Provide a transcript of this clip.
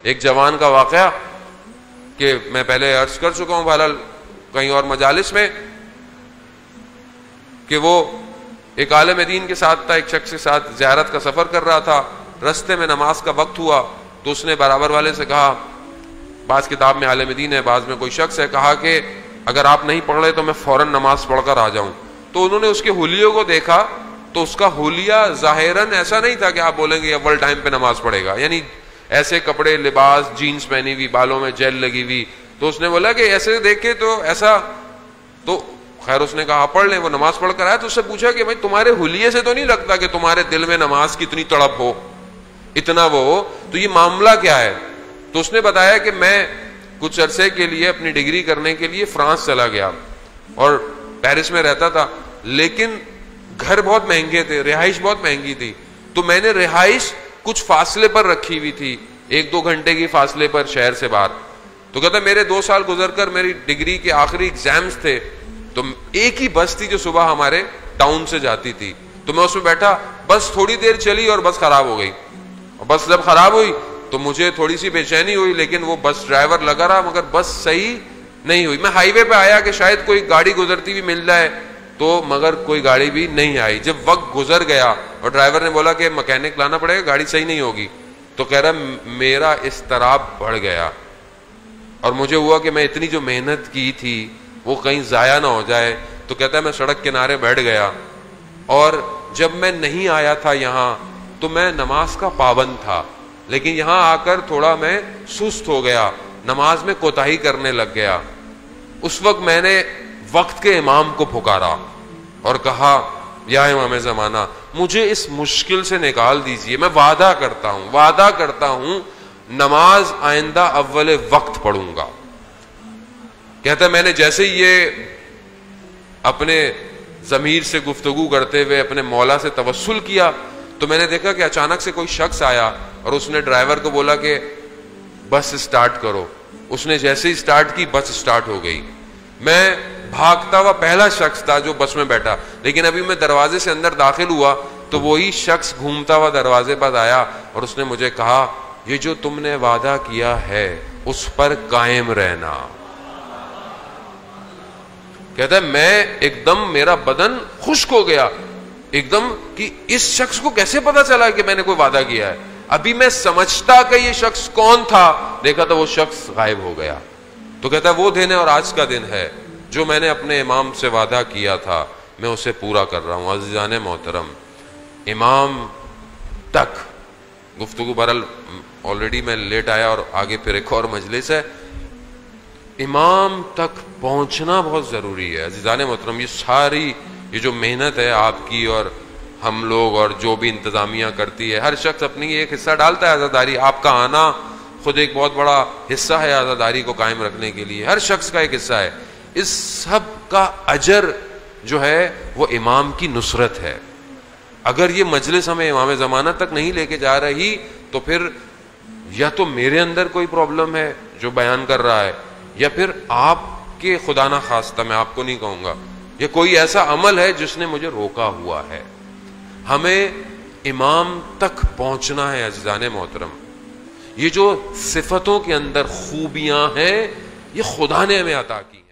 एक जवान का वाकया कि मैं पहले अर्ज कर चुका हूं बहरहाल कहीं और मजालिस में, कि वो एक आलिम दीन के साथ था, एक शख्स के साथ ज़ियारत का सफर कर रहा था। रस्ते में नमाज का वक्त हुआ तो उसने बराबर वाले से कहा, बाज किताब में आलिम दीन है, बाज में कोई शख्स है, कहा कि अगर आप नहीं पढ़ रहे तो मैं फौरन नमाज पढ़कर आ जाऊं। तो उन्होंने उसके हुलियों को देखा तो उसका हुलिया जाहिरन ऐसा नहीं था कि आप बोलेंगे अव्वल टाइम पे नमाज पढ़ेगा, यानी ऐसे कपड़े, लिबास, जीन्स पहनी हुई, बालों में जेल लगी हुई। तो उसने बोला कि ऐसे देखे तो ऐसा, तो खैर उसने कहा पढ़ लें। वो नमाज पढ़ कर आया तो उससे पूछा कि भाई तुम्हारे हुलिये से तो नहीं लगता कि तुम्हारे दिल में नमाज की इतनी तड़प हो, इतना वो हो, तो ये मामला क्या है? तो उसने बताया कि मैं कुछ अरसे के लिए अपनी डिग्री करने के लिए फ्रांस चला गया और पेरिस में रहता था, लेकिन घर बहुत महंगे थे, रिहाइश बहुत महंगी थी, तो मैंने रिहाइश कुछ फासले पर रखी हुई थी, 1-2 घंटे की फासले पर शहर से बाहर। तो कहता मेरे 2 साल गुजरकर मेरी डिग्री के आखिरी एग्जाम्स थे, तो एक ही बस थी जो सुबह हमारे टाउन से जाती थी, तो मैं उसमें बैठा, बस थोड़ी देर चली और बस खराब हो गई। और बस जब खराब हुई तो मुझे थोड़ी सी बेचैनी हुई, लेकिन वो बस ड्राइवर लगा रहा, मगर बस सही नहीं हुई। मैं हाईवे पे आया कि शायद कोई गाड़ी गुजरती हुई मिल जाए, तो मगर कोई गाड़ी भी नहीं आई। जब वक्त गुजर गया और ड्राइवर ने बोला कि मैकेनिक लाना पड़ेगा, गाड़ी सही नहीं होगी, तो कह रहा मेरा इस्तराब बढ़ गया और मुझे हुआ कि मैं इतनी जो मेहनत की थी वो कहीं जाया ना हो जाए। तो कहता है मैं सड़क किनारे बैठ गया और जब मैं नहीं आया था यहाँ तो मैं नमाज का पाबंद था, लेकिन यहाँ आकर थोड़ा मैं सुस्त हो गया, नमाज में कोताही करने लग गया। उस वक्त मैंने वक्त के इमाम को पुकारा और कहा या इमाम ज़माना मुझे इस मुश्किल से निकाल दीजिए, मैं वादा करता हूं नमाज आइंदा अव्वल वक्त पढ़ूंगा। कहता है मैंने जैसे ही ये अपने ज़मीर से गुफ्तगू करते हुए अपने मौला से तवस्सुल किया तो मैंने देखा कि अचानक से कोई शख्स आया और उसने ड्राइवर को बोला कि बस स्टार्ट करो। उसने जैसे ही स्टार्ट की बस स्टार्ट हो गई। मैं भागता हुआ पहला शख्स था जो बस में बैठा, लेकिन अभी मैं दरवाजे से अंदर दाखिल हुआ तो वही शख्स घूमता हुआ दरवाजे पर आया और उसने मुझे कहा ये जो तुमने वादा किया है उस पर कायम रहना। कहता है मैं एकदम, मेरा बदन खुश्क हो गया एकदम कि इस शख्स को कैसे पता चला कि मैंने कोई वादा किया है। अभी मैं समझता कि ये शख्स कौन था, देखा तो वो शख्स गायब हो गया। तो कहता है वो दिन है और आज का दिन है जो मैंने अपने इमाम से वादा किया था मैं उसे पूरा कर रहा हूं। अज़ीज़ान मोहतरम, इमाम तक गुफ्तगू, बहरहाल ऑलरेडी मैं लेट आया और आगे फिर एक और मजलिस है, इमाम तक पहुंचना बहुत जरूरी है। अज़ीज़ान मोहतरम, ये जो मेहनत है आपकी और हम लोग और जो भी इंतजामिया करती है, हर शख्स अपनी एक हिस्सा डालता है आज़ादारी। आपका आना खुद एक बहुत बड़ा हिस्सा है आज़ादारी को कायम रखने के लिए, हर शख्स का एक हिस्सा है। इस सब का अजर जो है वो इमाम की नुसरत है। अगर ये मजलिस हमें इमाम ज़माना तक नहीं लेके जा रही तो फिर या तो मेरे अंदर कोई प्रॉब्लम है जो बयान कर रहा है, या फिर आपके खुदा ना खास्ता, मैं आपको नहीं कहूंगा, ये कोई ऐसा अमल है जिसने मुझे रोका हुआ है। हमें इमाम तक पहुंचना है। अज़ीज़ान मोहतरम, ये जो सिफतों के अंदर खूबियां हैं ये खुदा ने हमें अता की।